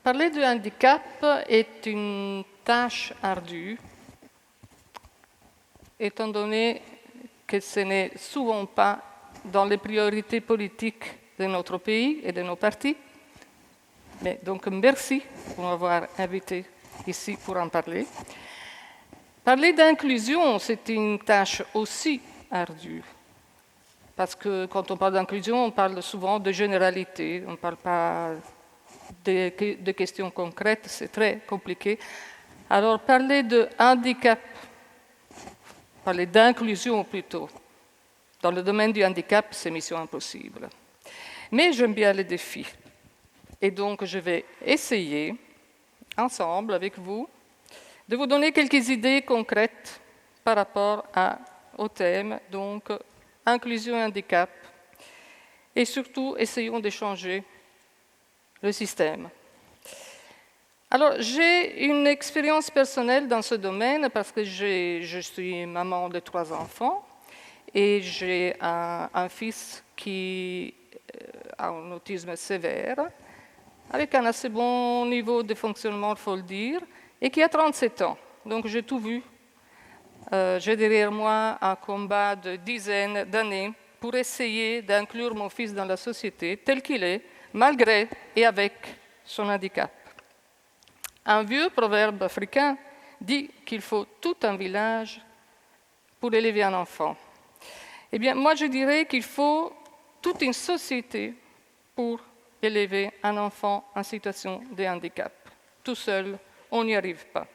Parler de handicap est une tâche ardue, étant donné que ce n'est souvent pas dans les priorités politiques de notre pays et de nos partis. Mais donc, merci pour m'avoir invité ici pour en parler. Parler d'inclusion, c'est une tâche aussi ardue. Parce que quand on parle d'inclusion, on parle souvent de généralité, on ne parle pas de questions concrètes, c'est très compliqué. Alors, parler de handicap, parler d'inclusion plutôt, dans le domaine du handicap, c'est mission impossible. Mais j'aime bien les défis. Et donc, je vais essayer, ensemble, avec vous, de vous donner quelques idées concrètes par rapport au thème, donc inclusion et handicap. Et surtout, essayons de changer le système. Alors, j'ai une expérience personnelle dans ce domaine parce que je suis maman de 3 enfants et j'ai un fils qui a un autisme sévère, avec un assez bon niveau de fonctionnement, il faut le dire, et qui a 37 ans. Donc j'ai tout vu. J'ai derrière moi un combat de dizaines d'années pour essayer d'inclure mon fils dans la société tel qu'il est, malgré et avec son handicap. Un vieux proverbe africain dit qu'il faut tout un village pour élever un enfant. Eh bien, moi je dirais qu'il faut toute une société pour élever un enfant en situation de handicap. Tout seul, on n'y arrive pas.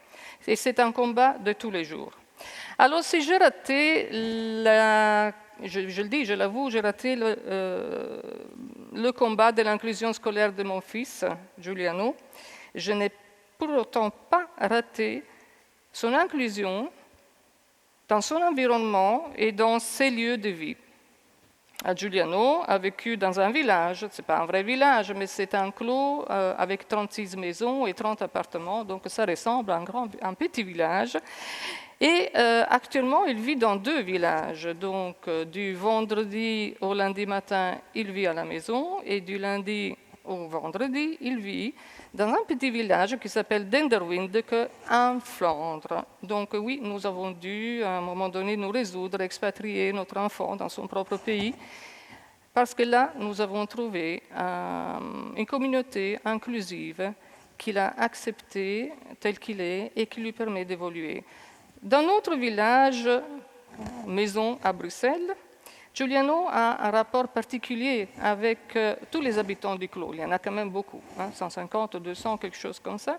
Et c'est un combat de tous les jours. Alors, si j'ai raté, je le dis, je l'avoue, j'ai raté le combat de l'inclusion scolaire de mon fils, Giuliano, je n'ai pour autant pas raté son inclusion dans son environnement et dans ses lieux de vie. Giuliano a vécu dans un village, ce n'est pas un vrai village, mais c'est un clos avec 36 maisons et 30 appartements, donc ça ressemble à un petit village. Et actuellement, il vit dans 2 villages. Donc, du vendredi au lundi matin, il vit à la maison, et du lundi au vendredi, il vit dans un petit village qui s'appelle Denderwinde, en Flandre. Donc oui, nous avons dû, à un moment donné, nous résoudre, expatrier notre enfant dans son propre pays, parce que là, nous avons trouvé une communauté inclusive qui l'a accepté tel qu'il est et qui lui permet d'évoluer. Dans notre village, maison à Bruxelles, Giuliano a un rapport particulier avec tous les habitants du clos. Il y en a quand même beaucoup, 150, 200, quelque chose comme ça.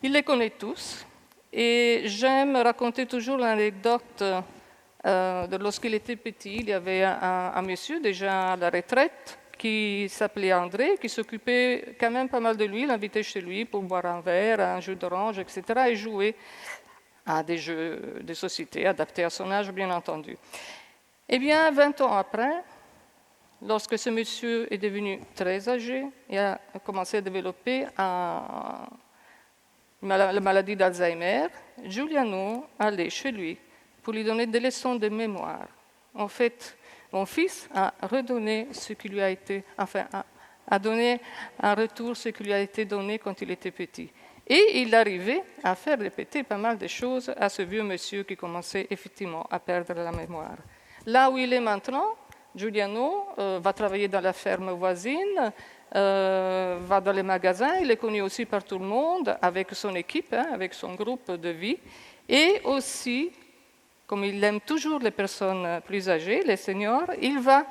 Il les connaît tous. Et j'aime raconter toujours l'anecdote de lorsqu'il était petit. Il y avait un monsieur déjà à la retraite qui s'appelait André, qui s'occupait quand même pas mal de lui, l'invitait chez lui pour boire un verre, un jus d'orange, etc. et jouer à des jeux de société adaptés à son âge, bien entendu. Eh bien, 20 ans après, lorsque ce monsieur est devenu très âgé et a commencé à développer la maladie d'Alzheimer, Giuliano allait chez lui pour lui donner des leçons de mémoire. En fait, mon fils a redonné ce qui lui a été, a donné un retour ce qui lui a été donné quand il était petit. Et il arrivait à faire répéter pas mal de choses à ce vieux monsieur qui commençait effectivement à perdre la mémoire. Là où il est maintenant, Giuliano va travailler dans la ferme voisine, va dans les magasins, il est connu aussi par tout le monde, avec son équipe, avec son groupe de vie, et aussi, comme il aime toujours les personnes plus âgées, les seniors, il va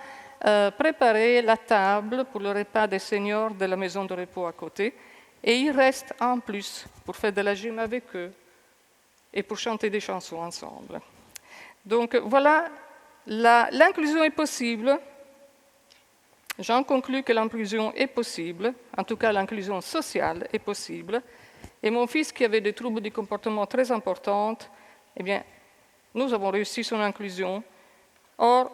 préparer la table pour le repas des seniors de la maison de repos à côté, et il reste en plus pour faire de la gym avec eux et pour chanter des chansons ensemble. Donc voilà. L'inclusion est possible. J'en conclus que l'inclusion est possible, en tout cas l'inclusion sociale est possible. Et mon fils, qui avait des troubles du comportement très importants, eh bien, nous avons réussi son inclusion. Or,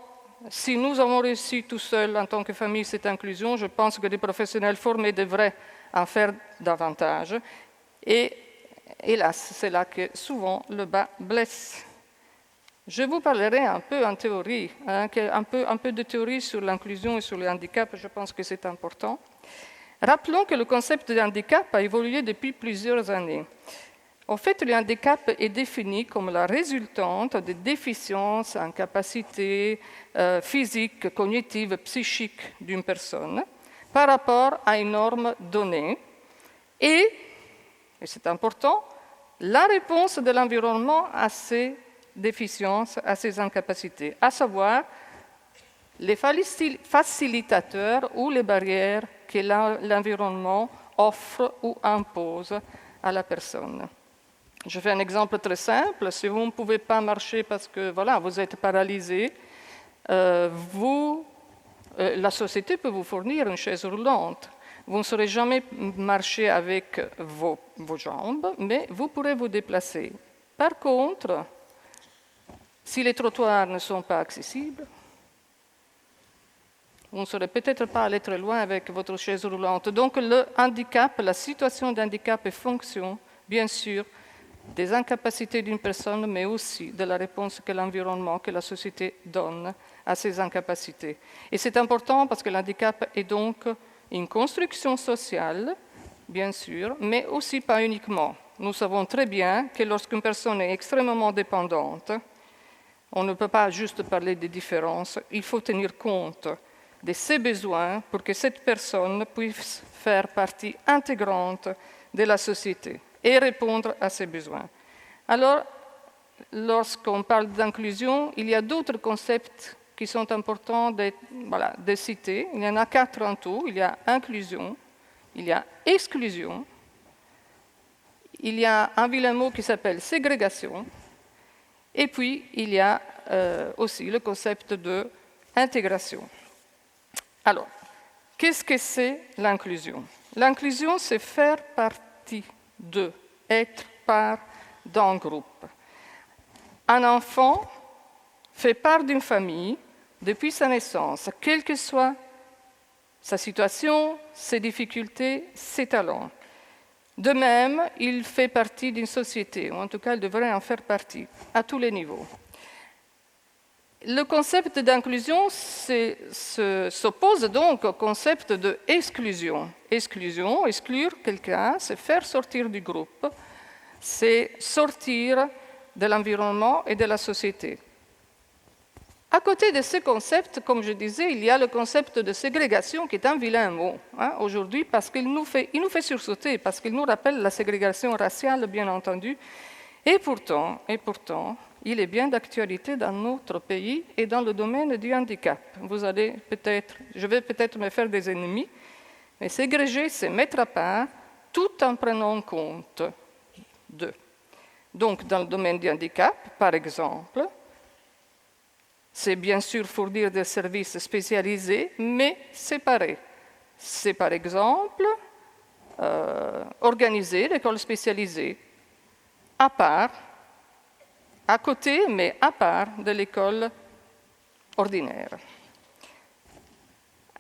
si nous avons réussi tout seuls en tant que famille cette inclusion, je pense que des professionnels formés devraient en faire davantage. Et hélas, c'est là que souvent le bas blesse. Je vous parlerai un peu en théorie, un peu de théorie sur l'inclusion et sur le handicap, je pense que c'est important. Rappelons que le concept de handicap a évolué depuis plusieurs années. En fait, le handicap est défini comme la résultante de déficiences en capacité physique, cognitive, psychique d'une personne par rapport à une norme donnée et c'est important, la réponse de l'environnement à ces déficiences, à ces incapacités, à savoir les facilitateurs ou les barrières que l'environnement offre ou impose à la personne. Je fais un exemple très simple. Si vous ne pouvez pas marcher parce que vous êtes paralysé, la société peut vous fournir une chaise roulante. Vous ne saurez jamais marcher avec vos jambes, mais vous pourrez vous déplacer. Par contre, si les trottoirs ne sont pas accessibles, vous ne saurez peut-être pas aller très loin avec votre chaise roulante. Donc le handicap, la situation d'handicap est fonction, bien sûr, des incapacités d'une personne, mais aussi de la réponse que l'environnement, que la société donne à ces incapacités. Et c'est important parce que l'handicap est donc une construction sociale, bien sûr, mais aussi pas uniquement. Nous savons très bien que lorsqu'une personne est extrêmement dépendante, on ne peut pas juste parler des différences, il faut tenir compte de ses besoins pour que cette personne puisse faire partie intégrante de la société et répondre à ses besoins. Alors, lorsqu'on parle d'inclusion, il y a d'autres concepts qui sont importants de citer. Il y en a 4 en tout. Il y a inclusion, il y a exclusion, il y a un vilain mot qui s'appelle ségrégation, et puis il y a aussi le concept de intégration. Alors, qu'est-ce que c'est l'inclusion? L'inclusion, c'est faire partie de, être part d'un groupe. Un enfant fait part d'une famille depuis sa naissance, quelle que soit sa situation, ses difficultés, ses talents. De même, il fait partie d'une société, ou en tout cas, il devrait en faire partie, à tous les niveaux. Le concept d'inclusion s'oppose donc au concept d'exclusion. Exclusion, exclure quelqu'un, c'est faire sortir du groupe, c'est sortir de l'environnement et de la société. À côté de ce concept, comme je disais, il y a le concept de ségrégation qui est un vilain mot aujourd'hui parce qu'il nous fait sursauter, parce qu'il nous rappelle la ségrégation raciale, bien entendu. Et pourtant, il est bien d'actualité dans notre pays et dans le domaine du handicap. Je vais peut-être me faire des ennemis, mais ségréger, c'est mettre à part tout en prenant compte d'eux. Donc, dans le domaine du handicap, par exemple, c'est bien sûr fournir des services spécialisés, mais séparés. C'est par exemple organiser l'école spécialisée à part, à côté, mais à part de l'école ordinaire.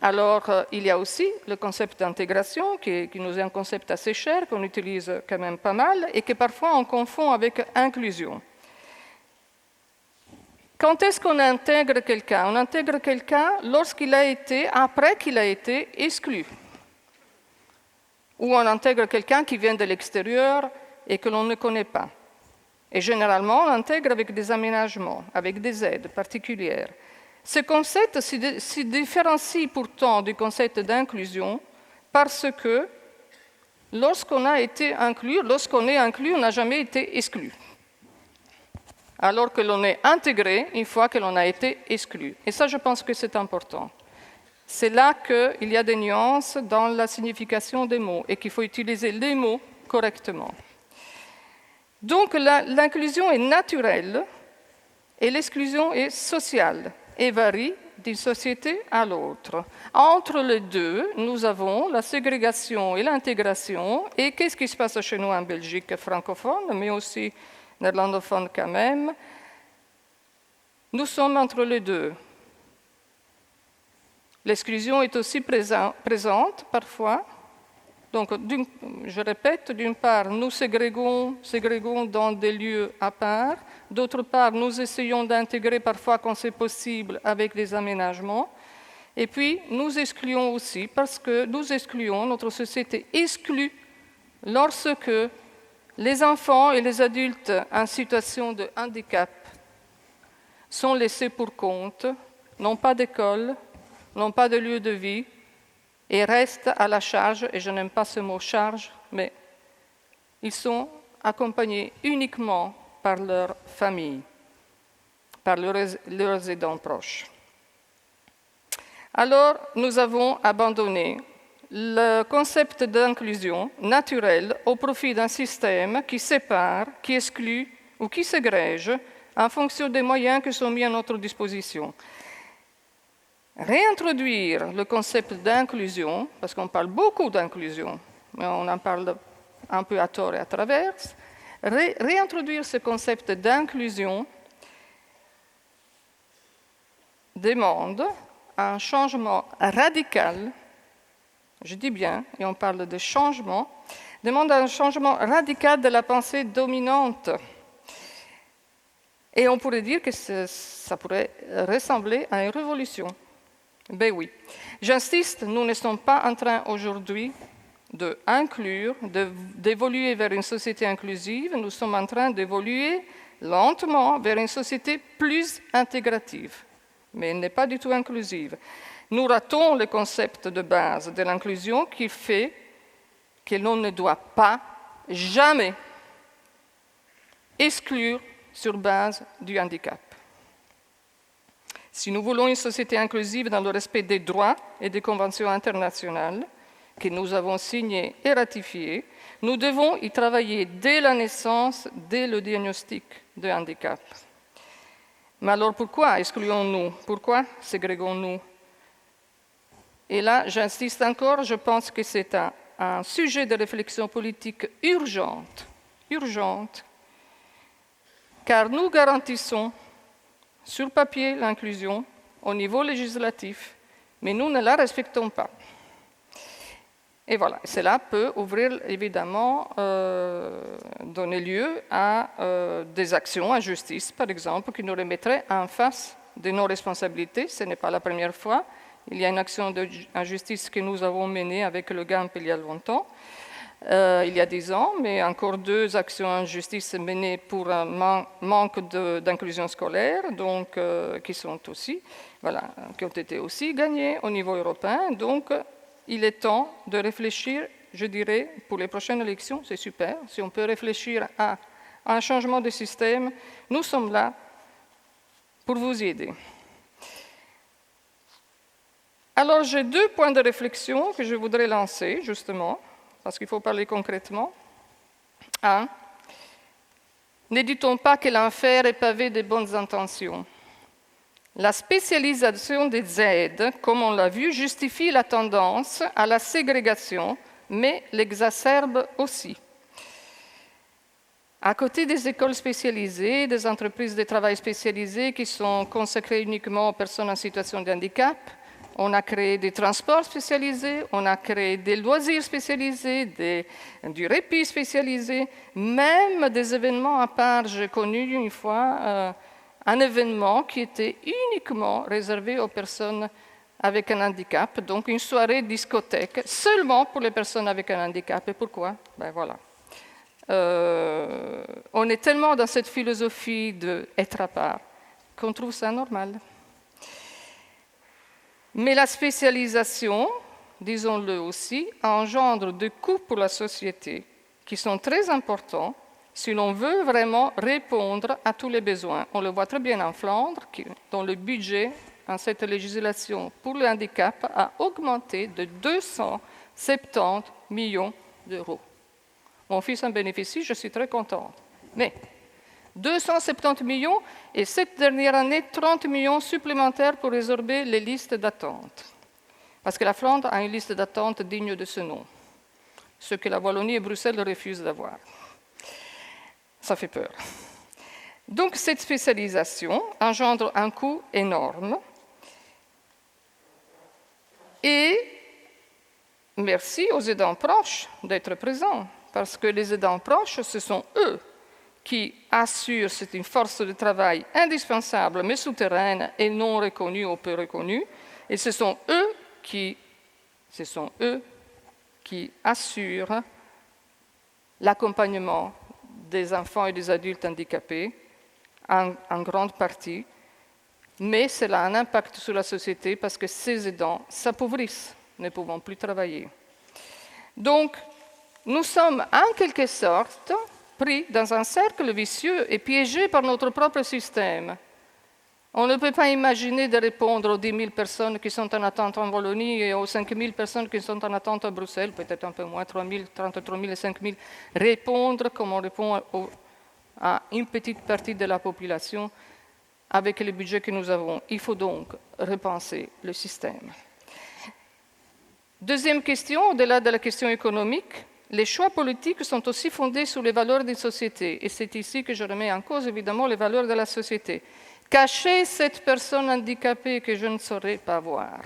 Alors, il y a aussi le concept d'intégration, qui nous est un concept assez cher, qu'on utilise quand même pas mal, et que parfois on confond avec inclusion. Quand est-ce qu'on intègre quelqu'un? On intègre quelqu'un après qu'il a été exclu. Ou on intègre quelqu'un qui vient de l'extérieur et que l'on ne connaît pas. Et généralement, on intègre avec des aménagements, avec des aides particulières. Ce concept se différencie pourtant du concept d'inclusion parce que lorsqu'on est inclus, on n'a jamais été exclu. Alors que l'on est intégré une fois que l'on a été exclu. Et ça, je pense que c'est important. C'est là qu'il y a des nuances dans la signification des mots et qu'il faut utiliser les mots correctement. Donc, l'inclusion est naturelle et l'exclusion est sociale et varie d'une société à l'autre. Entre les deux, nous avons la ségrégation et l'intégration. Et qu'est-ce qui se passe chez nous en Belgique francophone, mais aussi néerlandophone quand même? Nous sommes entre les deux. L'exclusion est aussi présente parfois. Donc, je répète, d'une part, nous ségrégons dans des lieux à part. D'autre part, nous essayons d'intégrer parfois quand c'est possible avec des aménagements. Et puis, nous excluons aussi, parce que nous excluons, notre société exclut lorsque les enfants et les adultes en situation de handicap sont laissés pour compte, n'ont pas d'école, n'ont pas de lieu de vie, et restent à la charge, et je n'aime pas ce mot charge, mais ils sont accompagnés uniquement par leur famille, par leurs aidants proches. Alors, nous avons abandonné le concept d'inclusion naturelle au profit d'un système qui sépare, qui exclut ou qui ségrège en fonction des moyens qui sont mis à notre disposition. Réintroduire le concept d'inclusion, parce qu'on parle beaucoup d'inclusion, mais on en parle un peu à tort et à travers, réintroduire ce concept d'inclusion demande un changement radical, je dis bien, et on parle de changement, demande un changement radical de la pensée dominante. Et on pourrait dire que ça pourrait ressembler à une révolution. Ben oui. J'insiste, nous ne sommes pas en train aujourd'hui d'inclure, d'évoluer vers une société inclusive, nous sommes en train d'évoluer lentement vers une société plus intégrative, mais elle n'est pas du tout inclusive. Nous ratons le concept de base de l'inclusion qui fait que l'on ne doit pas jamais exclure sur base du handicap. Si nous voulons une société inclusive dans le respect des droits et des conventions internationales que nous avons signées et ratifiées, nous devons y travailler dès la naissance, dès le diagnostic de handicap. Mais alors pourquoi excluons-nous? Pourquoi ségrégons-nous? Et là, j'insiste encore, je pense que c'est un sujet de réflexion politique urgente, car nous garantissons sur papier l'inclusion au niveau législatif, mais nous ne la respectons pas. Et voilà, cela peut ouvrir évidemment, donner lieu à des actions en justice, par exemple, qui nous remettraient en face de nos responsabilités. Ce n'est pas la première fois. Il y a une action en justice que nous avons menée avec le GAMP il y a longtemps. Il y a 10 ans, mais encore 2 actions en justice menées pour un manque d'inclusion scolaire, donc qui ont été aussi gagnées au niveau européen. Donc, il est temps de réfléchir, je dirais, pour les prochaines élections, c'est super. Si on peut réfléchir à un changement de système, nous sommes là pour vous aider. Alors, j'ai 2 points de réflexion que je voudrais lancer, justement, parce qu'il faut parler concrètement. 1. Ne dit-on pas que l'enfer est pavé de bonnes intentions? La spécialisation des aides, comme on l'a vu, justifie la tendance à la ségrégation, mais l'exacerbe aussi. À côté des écoles spécialisées, des entreprises de travail spécialisées qui sont consacrées uniquement aux personnes en situation de handicap, on a créé des transports spécialisés, on a créé des loisirs spécialisés, du répit spécialisé, même des événements à part. J'ai connu une fois un événement qui était uniquement réservé aux personnes avec un handicap, donc une soirée discothèque seulement pour les personnes avec un handicap. Et pourquoi? Ben voilà. On est tellement dans cette philosophie d'être à part qu'on trouve ça normal. Mais la spécialisation, disons-le aussi, engendre des coûts pour la société qui sont très importants si l'on veut vraiment répondre à tous les besoins. On le voit très bien en Flandre, dont le budget en cette législation pour le handicap a augmenté de 270 millions d'euros. Mon fils en bénéficie, je suis très contente. Mais 270 millions et cette dernière année, 30 millions supplémentaires pour résorber les listes d'attente. Parce que la Flandre a une liste d'attente digne de ce nom, ce que la Wallonie et Bruxelles refusent d'avoir. Ça fait peur. Donc cette spécialisation engendre un coût énorme. Et merci aux aidants proches d'être présents, parce que les aidants proches, ce sont eux qui assurent, c'est une force de travail indispensable, mais souterraine et non reconnue ou peu reconnue, Et ce sont eux qui assurent l'accompagnement des enfants et des adultes handicapés, en grande partie, mais cela a un impact sur la société parce que ces aidants s'appauvrissent, ne pouvant plus travailler. Donc, nous sommes en quelque sorte pris dans un cercle vicieux et piégés par notre propre système. On ne peut pas imaginer de répondre aux 10 000 personnes qui sont en attente en Wallonie et aux 5 000 personnes qui sont en attente à Bruxelles, peut-être un peu moins, 3 000, 33 000 et 5 000, répondre comme on répond à une petite partie de la population avec le budget que nous avons. Il faut donc repenser le système. Deuxième question, au-delà de la question économique, les choix politiques sont aussi fondés sur les valeurs des sociétés. Et c'est ici que je remets en cause, évidemment, les valeurs de la société. Cacher cette personne handicapée que je ne saurais pas voir.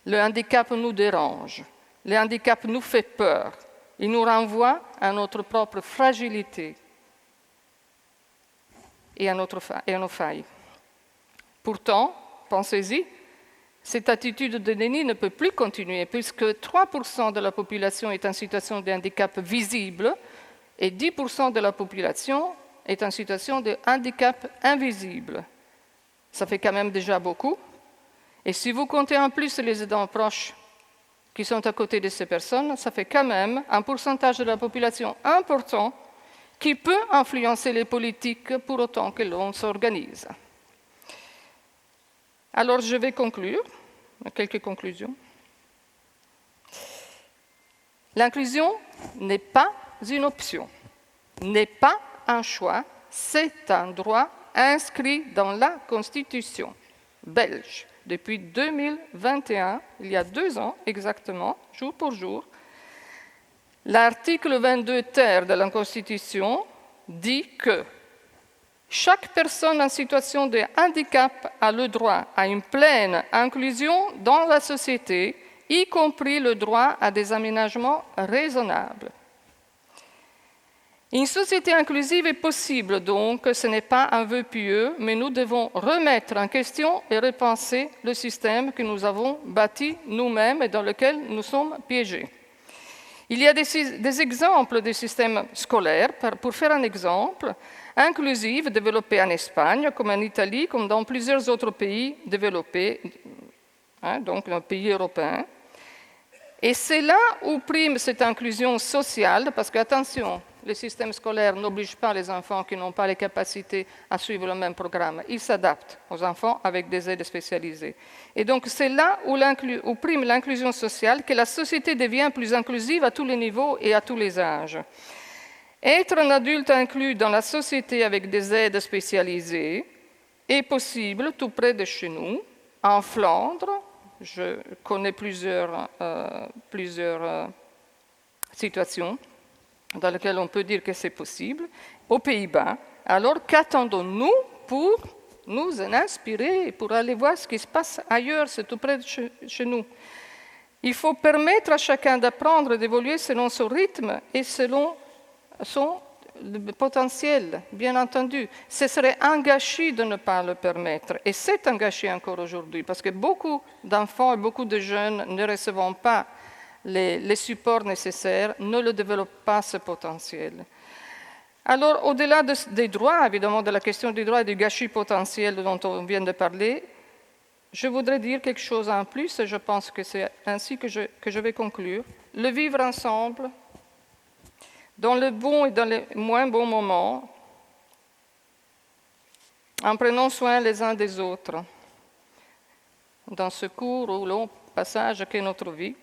Le handicap nous dérange. Le handicap nous fait peur. Il nous renvoie à notre propre fragilité et à nos failles. Pourtant, pensez-y, cette attitude de déni ne peut plus continuer puisque 3% de la population est en situation de handicap visible et 10% de la population est en situation de handicap invisible. Ça fait quand même déjà beaucoup. Et si vous comptez en plus les aidants proches qui sont à côté de ces personnes, ça fait quand même un pourcentage de la population important qui peut influencer les politiques pour autant que l'on s'organise. Alors je vais conclure, quelques conclusions. L'inclusion n'est pas une option, n'est pas un choix, c'est un droit inscrit dans la Constitution belge depuis 2021, il y a 2 ans exactement, jour pour jour. L'article 22 ter de la Constitution dit que chaque personne en situation de handicap a le droit à une pleine inclusion dans la société, y compris le droit à des aménagements raisonnables. Une société inclusive est possible, donc ce n'est pas un vœu pieux, mais nous devons remettre en question et repenser le système que nous avons bâti nous-mêmes et dans lequel nous sommes piégés. Il y a des exemples de systèmes scolaires, pour faire un exemple, inclusifs développés en Espagne, comme en Italie, comme dans plusieurs autres pays développés, donc dans les pays européens. Et c'est là où prime cette inclusion sociale, parce que, attention, le système scolaire n'oblige pas les enfants qui n'ont pas les capacités à suivre le même programme. Il s'adapte aux enfants avec des aides spécialisées. Et donc, c'est là où prime l'inclusion sociale, que la société devient plus inclusive à tous les niveaux et à tous les âges. Être un adulte inclus dans la société avec des aides spécialisées est possible tout près de chez nous, en Flandre. Je connais plusieurs situations dans lesquelles on peut dire que c'est possible, aux Pays-Bas. Alors qu'attendons-nous pour nous en inspirer, pour aller voir ce qui se passe ailleurs, c'est tout près de chez nous. Il faut permettre à chacun d'apprendre et d'évoluer selon son rythme et selon son potentiel, bien entendu. Ce serait un gâchis de ne pas le permettre. Et c'est un gâchis encore aujourd'hui, parce que beaucoup d'enfants et beaucoup de jeunes ne recevant pas les supports nécessaires, ne le développent pas ce potentiel. Alors, au-delà des droits, évidemment, de la question des droits et du gâchis potentiel dont on vient de parler, je voudrais dire quelque chose en plus, et je pense que c'est ainsi que je vais conclure. Le vivre ensemble, dans le bon et dans les moins bons moments, en prenant soin les uns des autres, dans ce court ou long passage qu'est notre vie,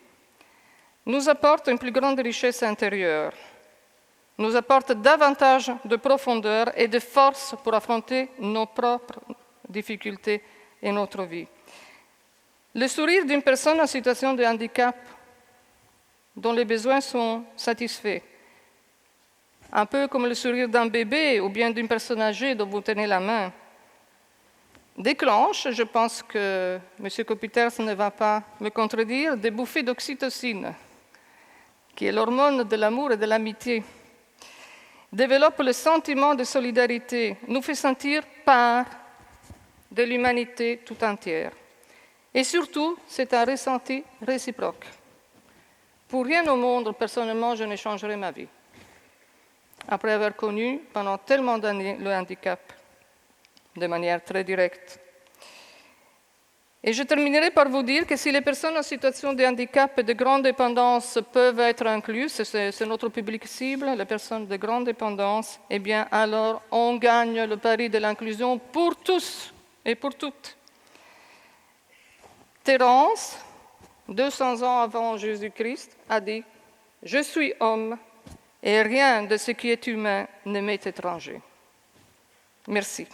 nous apporte une plus grande richesse intérieure, nous apporte davantage de profondeur et de force pour affronter nos propres difficultés et notre vie. Le sourire d'une personne en situation de handicap, dont les besoins sont satisfaits, un peu comme le sourire d'un bébé ou bien d'une personne âgée dont vous tenez la main, déclenche, je pense que M. Kopiters ne va pas me contredire, des bouffées d'oxytocine, qui est l'hormone de l'amour et de l'amitié, développe le sentiment de solidarité, nous fait sentir part de l'humanité tout entière. Et surtout, c'est un ressenti réciproque. Pour rien au monde, personnellement, je ne changerai ma vie. Après avoir connu pendant tellement d'années le handicap, de manière très directe. Et je terminerai par vous dire que si les personnes en situation de handicap et de grande dépendance peuvent être incluses, c'est notre public cible, les personnes de grande dépendance, eh bien alors on gagne le pari de l'inclusion pour tous et pour toutes. Thérence, 200 ans avant Jésus-Christ, a dit « Je suis homme et rien de ce qui est humain ne m'est étranger ». Merci.